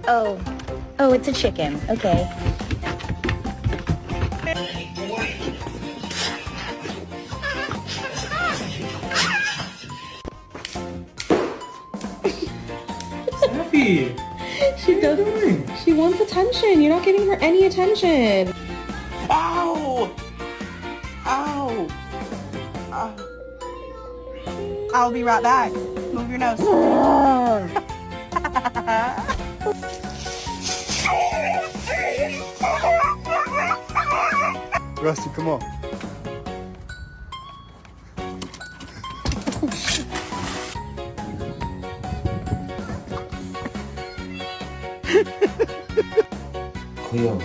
Oh. Oh, it's a chicken. Okay. Safi, She what are you doing? She wants attention. You're not giving her any attention. Ow! Ow! Ow. I'll be right back. Move your nose. Rusty, come on. Cleo,